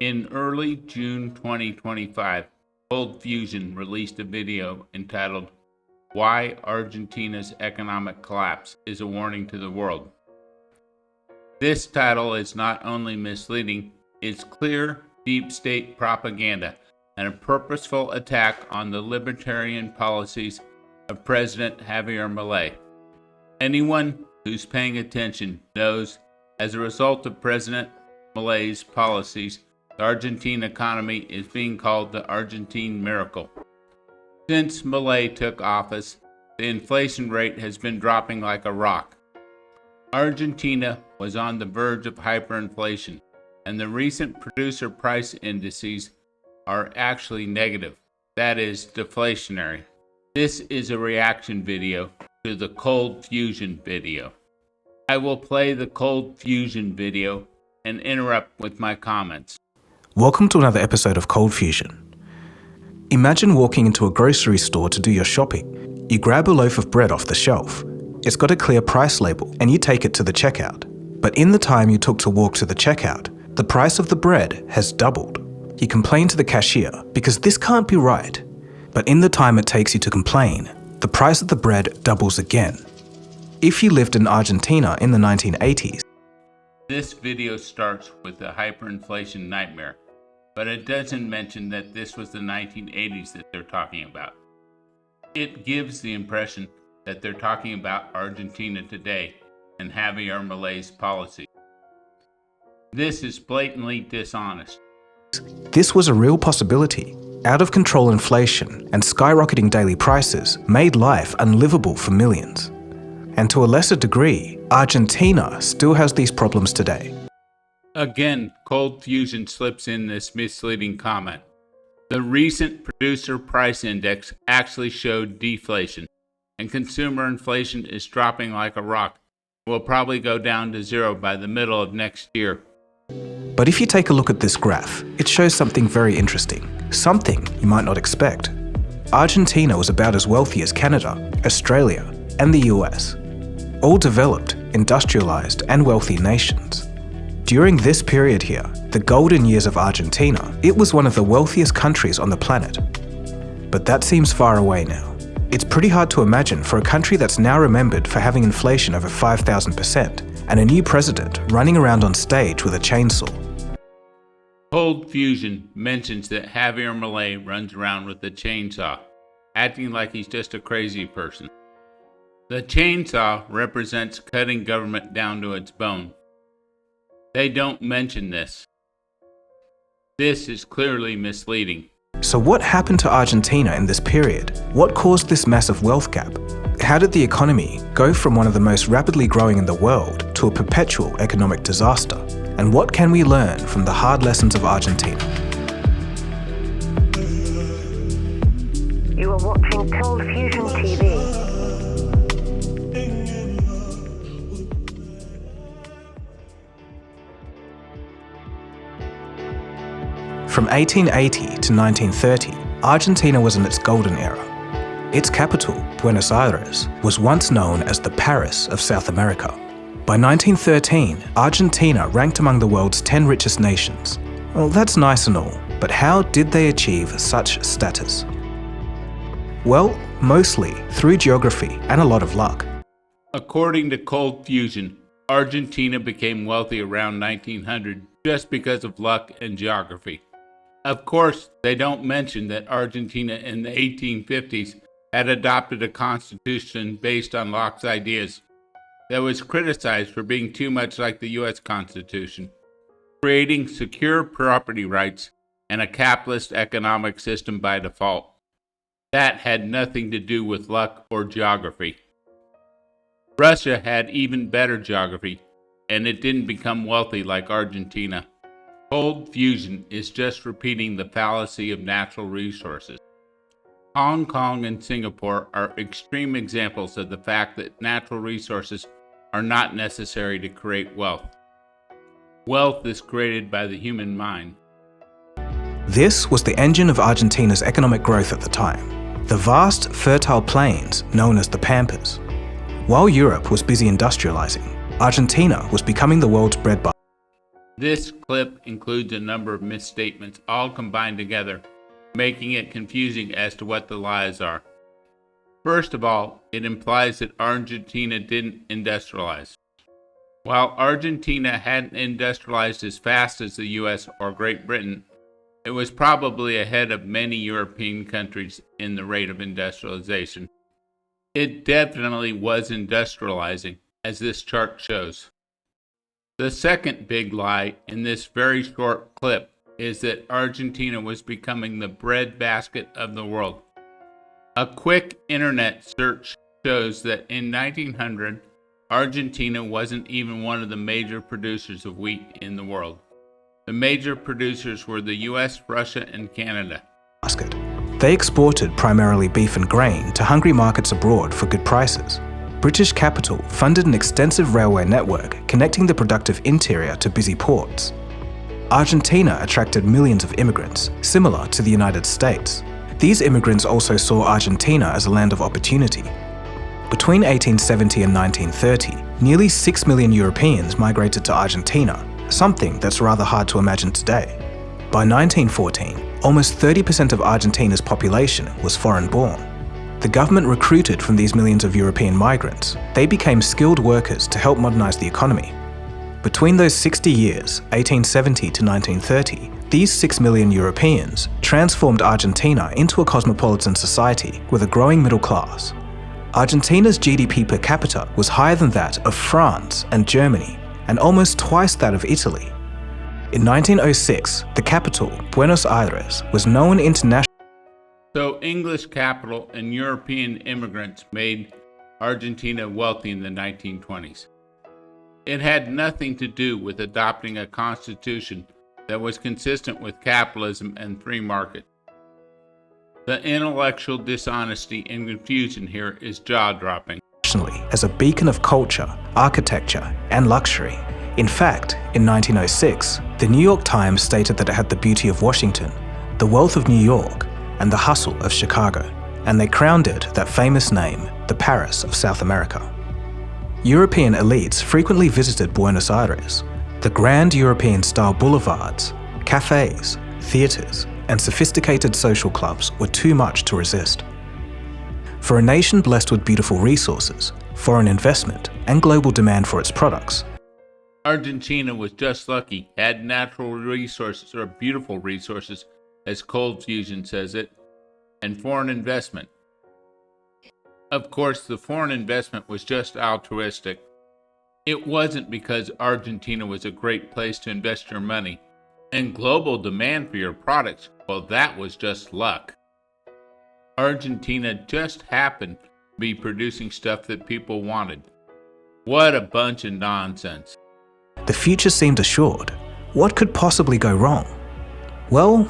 In early June 2025, Cold Fusion released a video entitled "Why Argentina's Economic Collapse is a Warning to the World." This title is not only misleading, it's clear deep state propaganda and a purposeful attack on the libertarian policies of President Javier Milei. Anyone who's paying attention knows, as a result of President Milei's policies, the Argentine economy is being called the Argentine miracle. Since Milei took office, the inflation rate has been dropping like a rock. Argentina was on the verge of hyperinflation, and the recent producer price indices are actually negative, that is, deflationary. This is a reaction video to the Cold Fusion video. I will play the Cold Fusion video and interrupt with my comments. Welcome to another episode of Cold Fusion. Imagine walking into a grocery store to do your shopping. You grab a loaf of bread off the shelf. It's got a clear price label and you take it to the checkout. But in the time you took to walk to the checkout, the price of the bread has doubled. You complain to the cashier because this can't be right. But in the time it takes you to complain, the price of the bread doubles again. If you lived in Argentina in the 1980s, This video starts with a hyperinflation nightmare, but it doesn't mention that this was the 1980s that they're talking about. It gives the impression that they're talking about Argentina today and Javier Milei's policy. This is blatantly dishonest. this was a real possibility. Out of control inflation and skyrocketing daily prices made life unlivable for millions. And to a lesser degree, Argentina still has these problems today. Again, Cold Fusion slips in this misleading comment. The recent producer price index actually showed deflation, and consumer inflation is dropping like a rock. It will probably go down to zero by the middle of next year. But if you take a look at this graph, it shows something very interesting, something you might not expect. Argentina was about as wealthy as Canada, Australia, and the US, all developed, industrialized, and wealthy nations. During this period here, the golden years of Argentina, it was one of the wealthiest countries on the planet. But that seems far away now. It's pretty hard to imagine for a country that's now remembered for having inflation over 5,000% and a new president running around on stage with a chainsaw. Cold Fusion mentions that Javier Milei runs around with a chainsaw, acting like he's just a crazy person. The chainsaw represents cutting government down to its bone. They don't mention this. This is clearly misleading. So what happened to Argentina in this period? What caused this massive wealth gap? How did the economy go from one of the most rapidly growing in the world to a perpetual economic disaster? And what can we learn from the hard lessons of Argentina? You are watching Cold Fusion TV. From 1880 to 1930, Argentina was in its golden era. Its capital, Buenos Aires, was once known as the Paris of South America. By 1913, Argentina ranked among the world's 10 richest nations. Well, that's nice and all, but how did they achieve such status? Well, mostly through geography and a lot of luck. According to Cold Fusion, Argentina became wealthy around 1900 just because of luck and geography. Of course, they don't mention that Argentina in the 1850s had adopted a constitution based on Locke's ideas that was criticized for being too much like the U.S. Constitution, creating secure property rights and a capitalist economic system by default. That had nothing to do with luck or geography. Russia had even better geography, and it didn't become wealthy like Argentina. Cold Fusion is just repeating the fallacy of natural resources. Hong Kong and Singapore are extreme examples of the fact that natural resources are not necessary to create wealth. Wealth is created by the human mind. This was the engine of Argentina's economic growth at the time, the vast, fertile plains known as the Pampas. While Europe was busy industrializing, Argentina was becoming the world's breadbasket. This clip includes a number of misstatements all combined together, making it confusing as to what the lies are. First of all, it implies that Argentina didn't industrialize. While Argentina hadn't industrialized as fast as the US or Great Britain, it was probably ahead of many European countries in the rate of industrialization. It definitely was industrializing, as this chart shows. The second big lie in this very short clip is that Argentina was becoming the breadbasket of the world. A quick internet search shows that in 1900, Argentina wasn't even one of the major producers of wheat in the world. The major producers were the US, Russia, and Canada. They exported primarily beef and grain to hungry markets abroad for good prices. British capital funded an extensive railway network connecting the productive interior to busy ports. Argentina attracted millions of immigrants, similar to the United States. These immigrants also saw Argentina as a land of opportunity. Between 1870 and 1930, nearly 6 million Europeans migrated to Argentina, something that's rather hard to imagine today. By 1914, almost 30% of Argentina's population was foreign-born. The government recruited from these millions of European migrants. They became skilled workers to help modernize the economy. Between those 60 years, 1870 to 1930, these 6 million Europeans transformed Argentina into a cosmopolitan society with a growing middle class. Argentina's GDP per capita was higher than that of France and Germany, and almost twice that of Italy. In 1906, the capital, Buenos Aires, was known internationally. So English capital and European immigrants made Argentina wealthy in the 1920s. It had nothing to do with adopting a constitution that was consistent with capitalism and free market. The intellectual dishonesty and confusion here is jaw-dropping. As a beacon of culture, architecture, and luxury. In fact, in 1906, the New York Times stated that it had the beauty of Washington, the wealth of New York, and the hustle of Chicago, and they crowned it that famous name, the Paris of South America. European elites frequently visited Buenos Aires. The grand European-style boulevards, cafes, theaters, and sophisticated social clubs were too much to resist. For a nation blessed with beautiful resources, foreign investment, and global demand for its products, Argentina was just lucky, had natural resources, or beautiful resources, as Cold Fusion says it, and foreign investment. Of course, the foreign investment was just altruistic. It wasn't because Argentina was a great place to invest your money, and global demand for your products, well, that was just luck. Argentina just happened to be producing stuff that people wanted. What a bunch of nonsense. the future seemed assured. What could possibly go wrong? Well,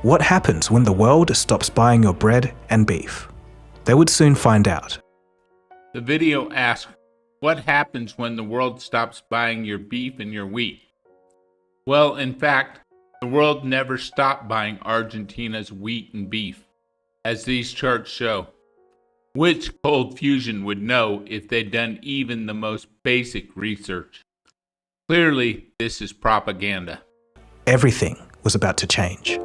what happens when the world stops buying your bread and beef? They would soon find out. The video asks, what happens when the world stops buying your beef and your wheat? Well, in fact, the world never stopped buying Argentina's wheat and beef, as these charts show. Which Cold Fusion would know if they'd done even the most basic research. Clearly, this is propaganda. Everything was about to change.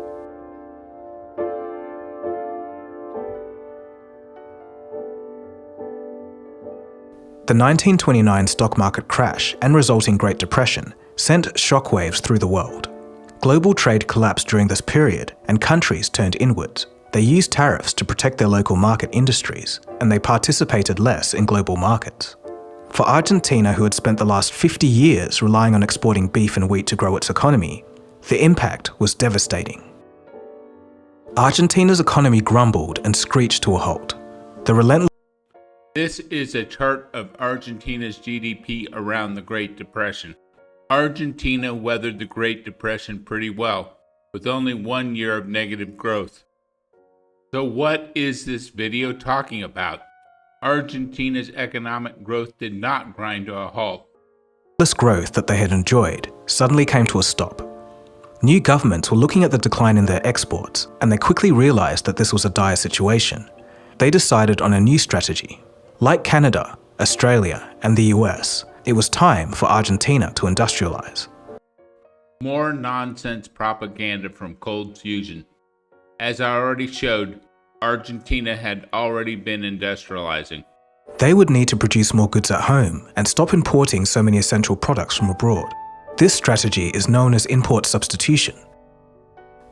The 1929 stock market crash and resulting Great Depression sent shockwaves through the world. Global trade collapsed during this period and countries turned inwards. They used tariffs to protect their local market industries, and they participated less in global markets. For Argentina, who had spent the last 50 years relying on exporting beef and wheat to grow its economy, the impact was devastating. Argentina's economy grumbled and screeched to a halt. The relentless This is a chart of Argentina's GDP around the Great Depression. Argentina weathered the Great Depression pretty well, with only 1 year of negative growth. So what is this video talking about? Argentina's economic growth did not grind to a halt. growth that they had enjoyed suddenly came to a stop. New governments were looking at the decline in their exports, and they quickly realized that this was a dire situation. They decided on a new strategy. Like Canada, Australia, and the US, it was time for Argentina to industrialize. More nonsense propaganda from cold fusion. As I already showed, Argentina had already been industrializing. They would need to produce more goods at home and stop importing so many essential products from abroad. This strategy is known as import substitution.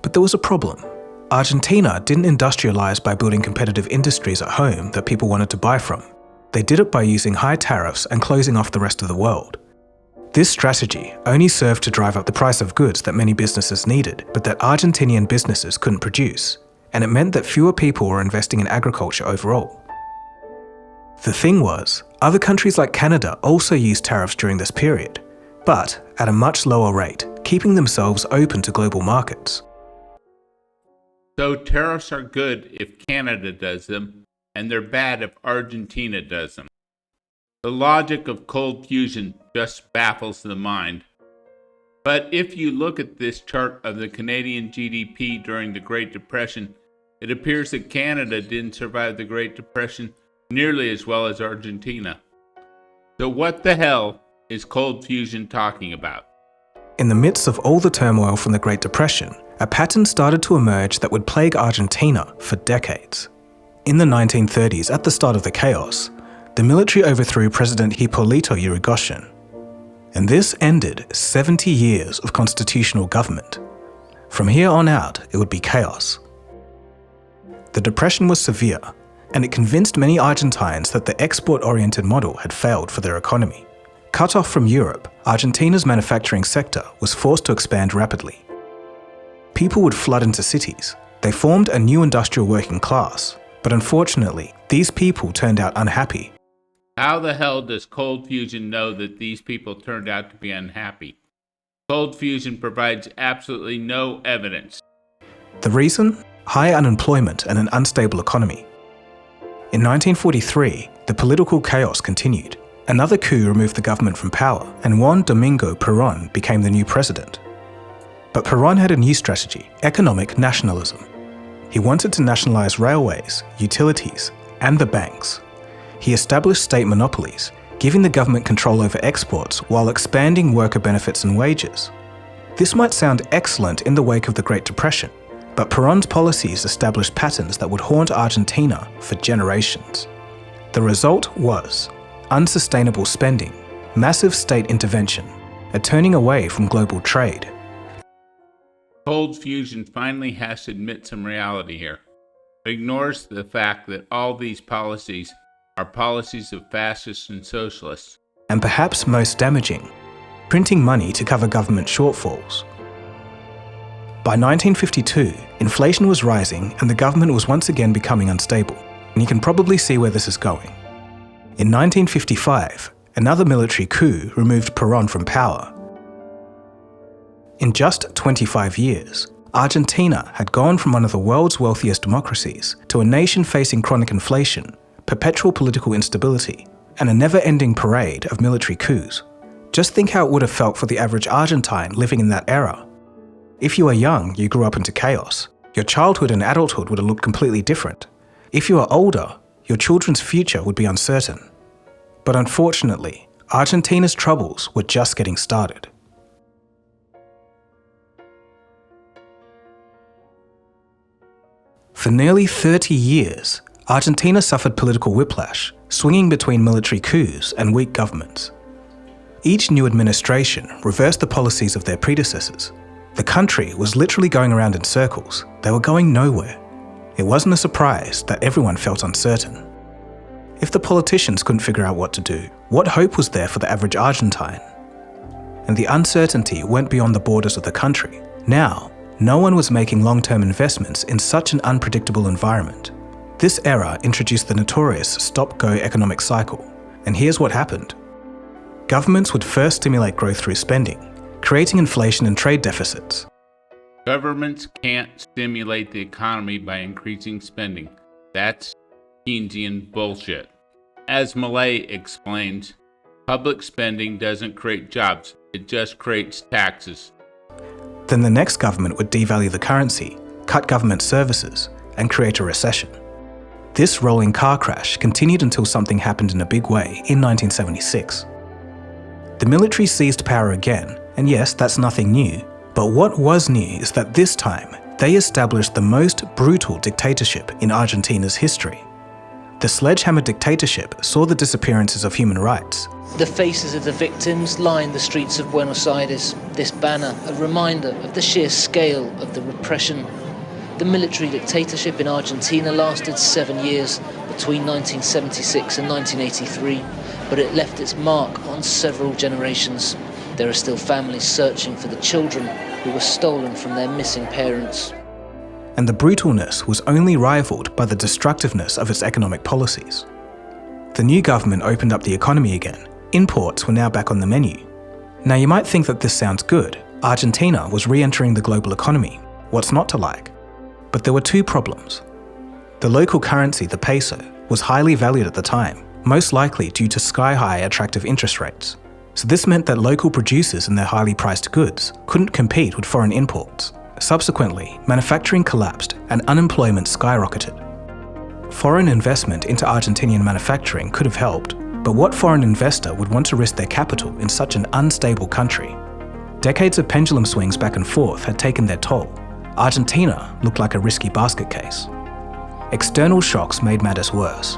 But there was a problem. Argentina didn't industrialize by building competitive industries at home that people wanted to buy from. They did it by using high tariffs and closing off the rest of the world. This strategy only served to drive up the price of goods that many businesses needed, but that Argentinian businesses couldn't produce, and it meant that fewer people were investing in agriculture overall. The thing was, other countries like Canada also used tariffs during this period, but at a much lower rate, keeping themselves open to global markets. So tariffs are good if Canada does them, and they're bad if Argentina does them. The logic of cold fusion just baffles the mind. But if you look at this chart of the Canadian GDP during the Great Depression, it appears that Canada didn't survive the Great Depression nearly as well as Argentina. So what the hell is cold fusion talking about? In the midst of all the turmoil from the Great Depression, a pattern started to emerge that would plague Argentina for decades. In the 1930s, at the start of the chaos, the military overthrew President Hipólito Yrigoyen, and this ended 70 years of constitutional government. From here on out, it would be chaos. The depression was severe, and it convinced many Argentines that the export-oriented model had failed for their economy. Cut off from Europe, Argentina's manufacturing sector was forced to expand rapidly. People would flood into cities. They formed a new industrial working class, but unfortunately, these people turned out unhappy. How the hell does cold fusion know that these people turned out to be unhappy? Cold fusion provides absolutely no evidence. The reason? High unemployment and an unstable economy. In 1943, the political chaos continued. Another coup removed the government from power, and Juan Domingo Perón became the new president. But Perón had a new strategy: economic nationalism. He wanted to nationalize railways, utilities, and the banks. He established state monopolies, giving the government control over exports while expanding worker benefits and wages. This might sound excellent in the wake of the Great Depression, but Perón's policies established patterns that would haunt Argentina for generations. The result was unsustainable spending, massive state intervention, a turning away from global trade. Cold fusion finally has to admit some reality here. It ignores the fact that all these policies are policies of fascists and socialists. And perhaps most damaging, printing money to cover government shortfalls. By 1952, inflation was rising and the government was once again becoming unstable, and you can probably see where this is going. In 1955, another military coup removed Perón from power. In just 25 years, Argentina had gone from one of the world's wealthiest democracies to a nation facing chronic inflation, perpetual political instability, and a never-ending parade of military coups. Just think how it would have felt for the average Argentine living in that era. If you were young, you grew up into chaos. Your childhood and adulthood would have looked completely different. If you were older, your children's future would be uncertain. But unfortunately, Argentina's troubles were just getting started. For nearly 30 years, Argentina suffered political whiplash, swinging between military coups and weak governments. Each new administration reversed the policies of their predecessors. The country was literally going around in circles. They were going nowhere. It wasn't a surprise that everyone felt uncertain. If the politicians couldn't figure out what to do, what hope was there for the average Argentine? And the uncertainty went beyond the borders of the country. Now, no one was making long-term investments in such an unpredictable environment. This era introduced the notorious stop-go economic cycle. And here's what happened. Governments would first stimulate growth through spending, creating inflation and trade deficits. Governments can't stimulate the economy by increasing spending. That's Keynesian bullshit. As Millay explains, public spending doesn't create jobs, it just creates taxes. Then the next government would devalue the currency, cut government services, and create a recession. This rolling car crash continued until something happened in a big way in 1976. The military seized power again, and yes, that's nothing new, But what was new is that this time, they established the most brutal dictatorship in Argentina's history. The sledgehammer dictatorship saw the disappearances of human rights. The faces of the victims line the streets of Buenos Aires. This banner, a reminder of the sheer scale of the repression. The military dictatorship in Argentina lasted 7 years, between 1976 and 1983, but it left its mark on several generations. There are still families searching for the children who were stolen from their missing parents. And the brutalness was only rivaled by the destructiveness of its economic policies. The new government opened up the economy again. Imports were now back on the menu. Now you might think that this sounds good. Argentina was re-entering the global economy. What's not to like? But there were two problems. The local currency, the peso, was highly valued at the time, most likely due to sky-high attractive interest rates. So this meant that local producers and their highly priced goods couldn't compete with foreign imports. Subsequently, manufacturing collapsed and unemployment skyrocketed. Foreign investment into Argentinian manufacturing could have helped, but what foreign investor would want to risk their capital in such an unstable country? Decades of pendulum swings back and forth had taken their toll. Argentina looked like a risky basket case. External shocks made matters worse.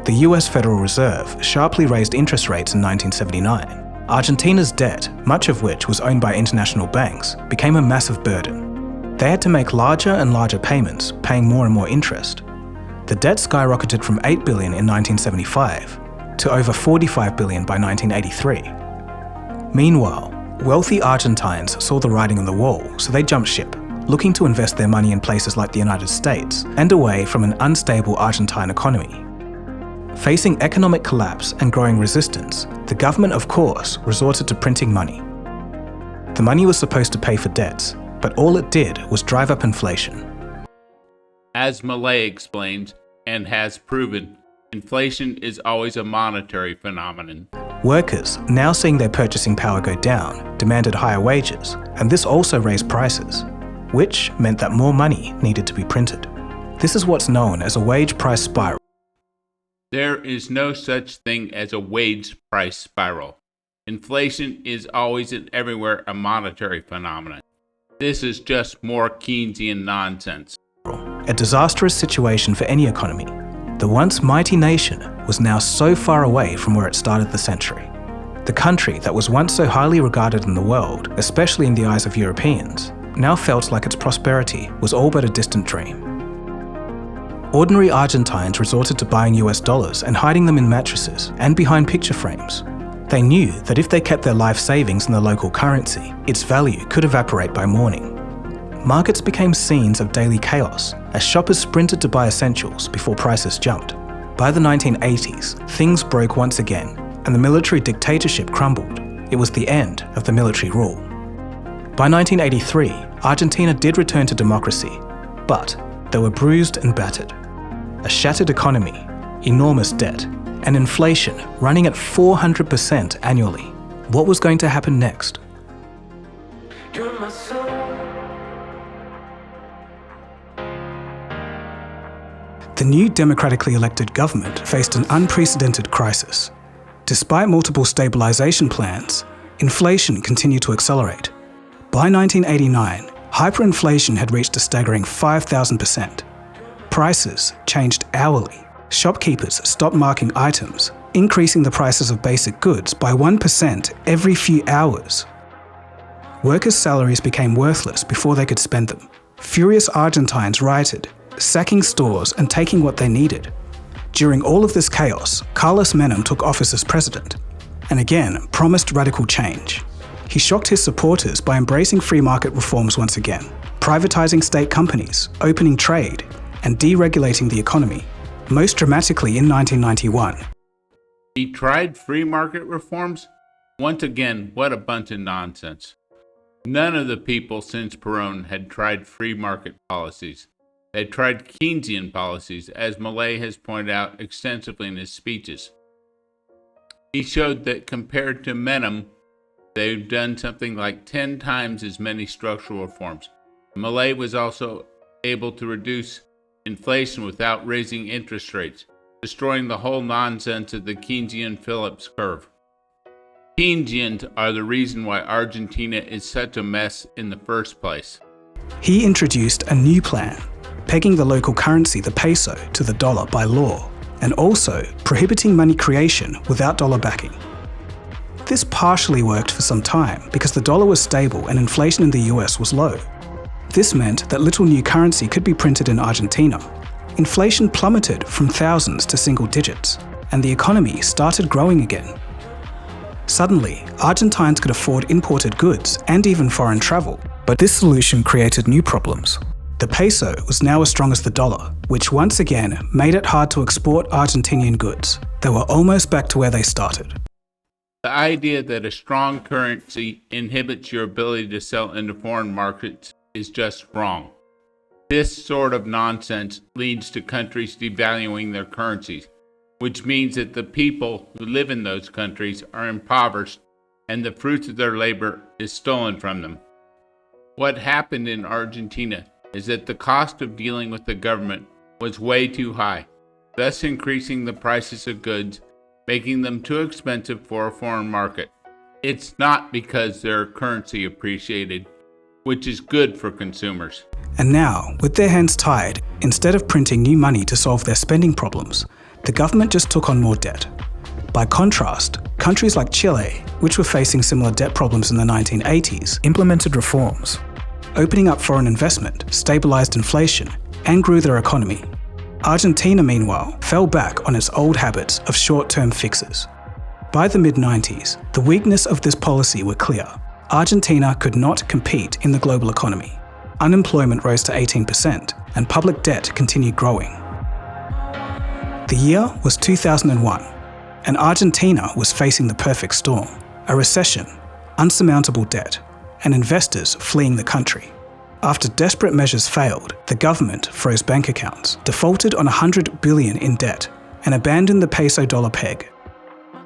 The US Federal Reserve sharply raised interest rates in 1979. Argentina's debt, much of which was owned by international banks, became a massive burden. They had to make larger and larger payments, paying more and more interest. The debt skyrocketed from $8 billion in 1975 to over $45 billion by 1983. Meanwhile, wealthy Argentines saw the writing on the wall, so they jumped ship, looking to invest their money in places like the United States and away from an unstable Argentine economy. Facing economic collapse and growing resistance, the government, of course, resorted to printing money. The money was supposed to pay for debts, but all it did was drive up inflation. As Milei explains, and has proven, inflation is always a monetary phenomenon. Workers, now seeing their purchasing power go down, demanded higher wages, and this also raised prices, which meant that more money needed to be printed. This is what's known as a wage price spiral. There is no such thing as a wage price spiral. Inflation is always and everywhere a monetary phenomenon. This is just more Keynesian nonsense. A disastrous situation for any economy. The once mighty nation was now so far away from where it started the century. The country that was once so highly regarded in the world, especially in the eyes of Europeans, now felt like its prosperity was all but a distant dream. Ordinary Argentines resorted to buying US dollars and hiding them in mattresses and behind picture frames. They knew that if they kept their life savings in the local currency, its value could evaporate by morning. Markets became scenes of daily chaos as shoppers sprinted to buy essentials before prices jumped. By the 1980s, things broke once again and the military dictatorship crumbled. It was the end of the military rule. By 1983, Argentina did return to democracy, but they were bruised and battered. A shattered economy, enormous debt, and inflation running at 400% annually. What was going to happen next? The new democratically elected government faced an unprecedented crisis. Despite multiple stabilization plans, inflation continued to accelerate. By 1989, hyperinflation had reached a staggering 5,000%. Prices changed hourly. Shopkeepers stopped marking items, increasing the prices of basic goods by 1% every few hours. Workers' salaries became worthless before they could spend them. Furious Argentines rioted, sacking stores and taking what they needed. During all of this chaos, Carlos Menem took office as president, and again promised radical change. He shocked his supporters by embracing free market reforms once again, privatizing state companies, opening trade, and deregulating the economy, most dramatically in 1991. He tried free market reforms? Once again, what a bunch of nonsense. None of the people since Perón had tried free market policies. They tried Keynesian policies, as Milei has pointed out extensively in his speeches. He showed that compared to Menem, they've done something like 10 times as many structural reforms. Milei was also able to reduce inflation without raising interest rates, destroying the whole nonsense of the Keynesian Phillips curve. Keynesians are the reason why Argentina is such a mess in the first place. He introduced a new plan, pegging the local currency, the peso, to the dollar by law, and also prohibiting money creation without dollar backing. This partially worked for some time because the dollar was stable and inflation in the US was low. This meant that little new currency could be printed in Argentina. Inflation plummeted from thousands to single digits, and the economy started growing again. Suddenly, Argentines could afford imported goods and even foreign travel, but this solution created new problems. The peso was now as strong as the dollar, which once again made it hard to export Argentinian goods. They were almost back to where they started. The idea that a strong currency inhibits your ability to sell into foreign markets is just wrong. This sort of nonsense leads to countries devaluing their currencies, which means that the people who live in those countries are impoverished and the fruits of their labor is stolen from them. What happened in Argentina is that the cost of dealing with the government was way too high, thus increasing the prices of goods, making them too expensive for a foreign market. It's not because their currency appreciated, which is good for consumers. And now, with their hands tied, instead of printing new money to solve their spending problems, the government just took on more debt. By contrast, countries like Chile, which were facing similar debt problems in the 1980s, implemented reforms, opening up foreign investment, stabilized inflation, and grew their economy. Argentina, meanwhile, fell back on its old habits of short-term fixes. By the mid-90s, the weakness of this policy were clear. Argentina could not compete in the global economy. Unemployment rose to 18%, and public debt continued growing. The year was 2001, and Argentina was facing the perfect storm: a recession, unsurmountable debt, and investors fleeing the country. After desperate measures failed, the government froze bank accounts, defaulted on $100 billion in debt, and abandoned the peso-dollar peg.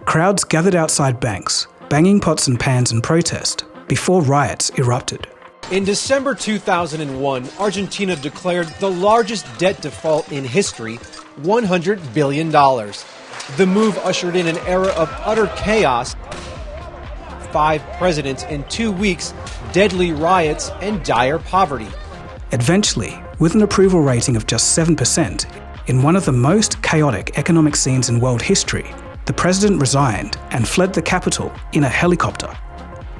Crowds gathered outside banks, banging pots and pans in protest, before riots erupted. In December 2001, Argentina declared the largest debt default in history, $100 billion. The move ushered in an era of utter chaos. 5 presidents in 2 weeks, deadly riots, and dire poverty. Eventually, with an approval rating of just 7%, in one of the most chaotic economic scenes in world history, the president resigned and fled the capital in a helicopter.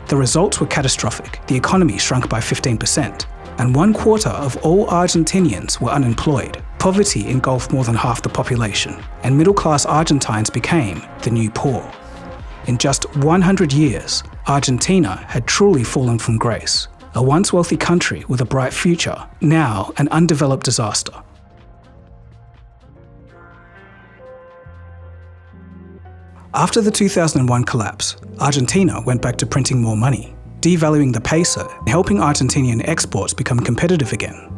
The results were catastrophic. The economy shrunk by 15%, and 1/4 of all Argentinians were unemployed. Poverty engulfed more than half the population, and middle-class Argentines became the new poor. In just 100 years, Argentina had truly fallen from grace. A once wealthy country with a bright future, now an undeveloped disaster. After the 2001 collapse, Argentina went back to printing more money, devaluing the peso, and helping Argentinian exports become competitive again.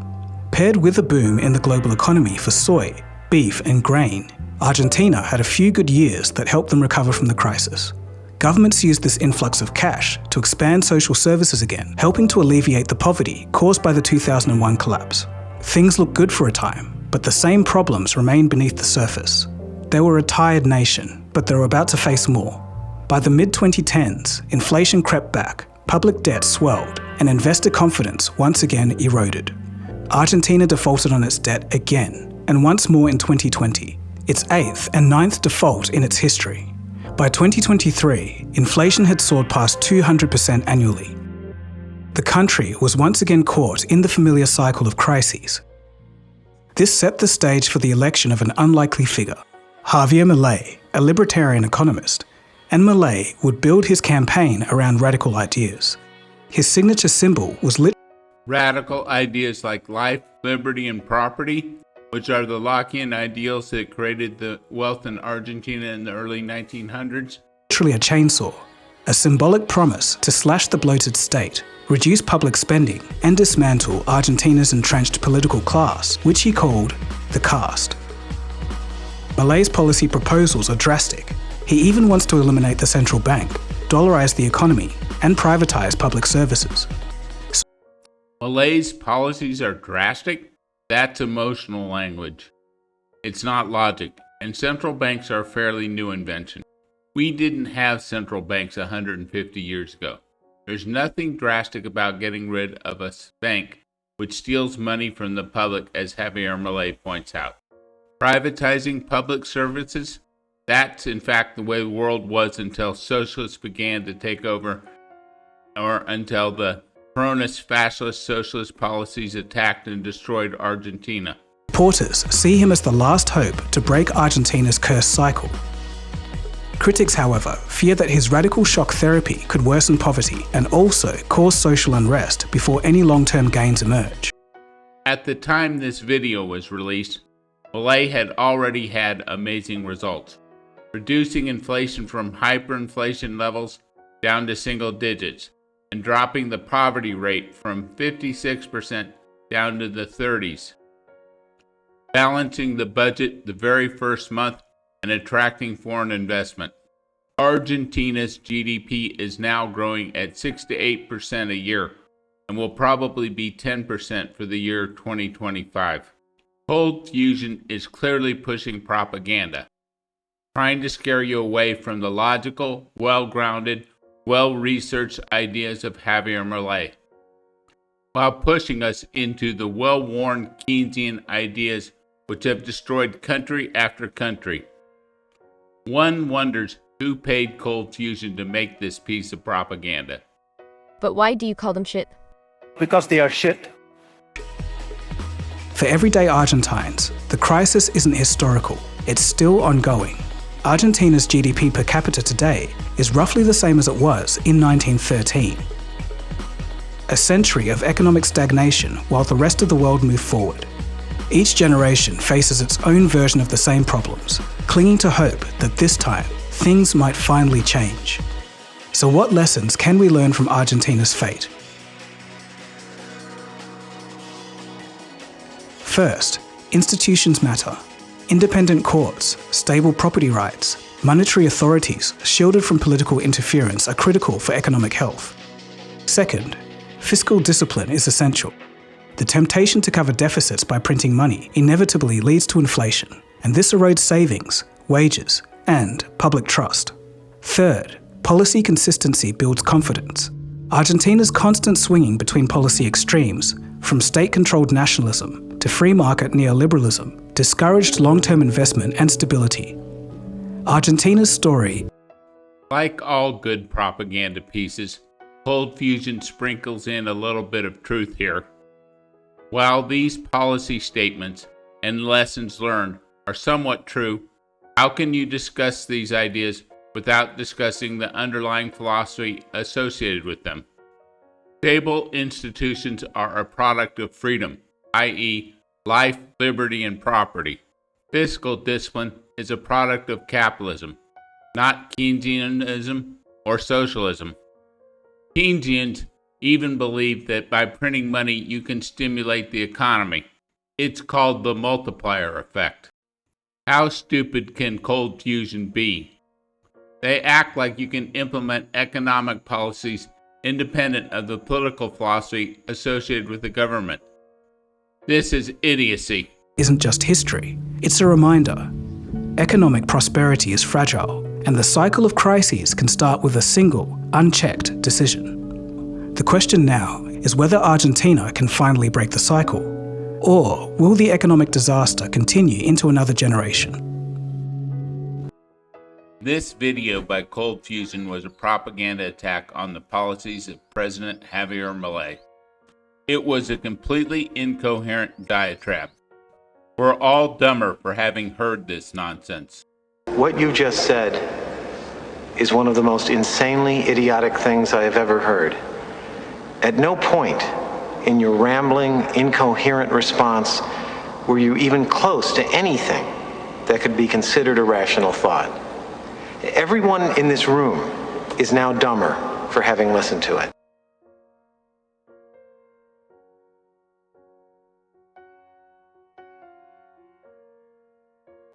Paired with a boom in the global economy for soy, beef, and grain, Argentina had a few good years that helped them recover from the crisis. Governments used this influx of cash to expand social services again, helping to alleviate the poverty caused by the 2001 collapse. Things looked good for a time, but the same problems remained beneath the surface. They were a tired nation, but they were about to face more. By the mid-2010s, inflation crept back, public debt swelled, and investor confidence once again eroded. Argentina defaulted on its debt again, and once more in 2020, its 8th and 9th default in its history. By 2023, inflation had soared past 200% annually. The country was once again caught in the familiar cycle of crises. This set the stage for the election of an unlikely figure, Javier Milei, a libertarian economist, and Milei would build his campaign around radical ideas. His signature symbol was Radical ideas like life, liberty, and property, which are the Lockean ideals that created the wealth in Argentina in the early 1900s. Literally a chainsaw, a symbolic promise to slash the bloated state, reduce public spending, and dismantle Argentina's entrenched political class, which he called the caste. Milei's policy proposals are drastic. He even wants to eliminate the central bank, dollarize the economy, and privatize public services. Milei's policies are drastic? That's emotional language. It's not logic, and central banks are a fairly new invention. We didn't have central banks 150 years ago. There's nothing drastic about getting rid of a bank which steals money from the public, as Javier Milei points out. Privatizing public services? That's in fact the way the world was until socialists began to take over, or until the Peronist fascist socialist policies attacked and destroyed Argentina. Supporters see him as the last hope to break Argentina's cursed cycle. Critics, however, fear that his radical shock therapy could worsen poverty and also cause social unrest before any long-term gains emerge. At the time this video was released, Milei had already had amazing results, reducing inflation from hyperinflation levels down to single digits, and dropping the poverty rate from 56% down to the 30s, balancing the budget the very first month and attracting foreign investment. Argentina's GDP is now growing at 6 to 8% a year and will probably be 10% for the year 2025. Cold fusion is clearly pushing propaganda, trying to scare you away from the logical, well-grounded, well-researched ideas of Javier Milei, while pushing us into the well-worn Keynesian ideas which have destroyed country after country. One wonders who paid Cold Fusion to make this piece of propaganda. But why do you call them shit? Because they are shit. For everyday Argentines, the crisis isn't historical, it's still ongoing. Argentina's GDP per capita today is roughly the same as it was in 1913. A century of economic stagnation while the rest of the world moved forward. Each generation faces its own version of the same problems, clinging to hope that this time, things might finally change. So what lessons can we learn from Argentina's fate? First, institutions matter. Independent courts, stable property rights, monetary authorities shielded from political interference are critical for economic health. Second, fiscal discipline is essential. The temptation to cover deficits by printing money inevitably leads to inflation, and this erodes savings, wages, and public trust. Third, policy consistency builds confidence. Argentina's constant swinging between policy extremes, from state-controlled nationalism to free market neoliberalism, discouraged long-term investment and stability. Argentina's story, like all good propaganda pieces, Cold Fusion sprinkles in a little bit of truth here. While these policy statements and lessons learned are somewhat true, how can you discuss these ideas without discussing the underlying philosophy associated with them? Stable institutions are a product of freedom, i.e., life, liberty, and property. Fiscal discipline is a product of capitalism, not Keynesianism or socialism. Keynesians even believe that by printing money you can stimulate the economy. It's called the multiplier effect. How stupid can Cold Fusion be? They act like you can implement economic policies independent of the political philosophy associated with the government. This is idiocy. Isn't just history, it's a reminder. Economic prosperity is fragile, and the cycle of crises can start with a single, unchecked decision. The question now is whether Argentina can finally break the cycle, or will the economic disaster continue into another generation? This video by Cold Fusion was a propaganda attack on the policies of President Javier Milei. It was a completely incoherent diatribe. We're all dumber for having heard this nonsense. What you just said is one of the most insanely idiotic things I have ever heard. At no point in your rambling, incoherent response were you even close to anything that could be considered a rational thought. Everyone in this room is now dumber for having listened to it.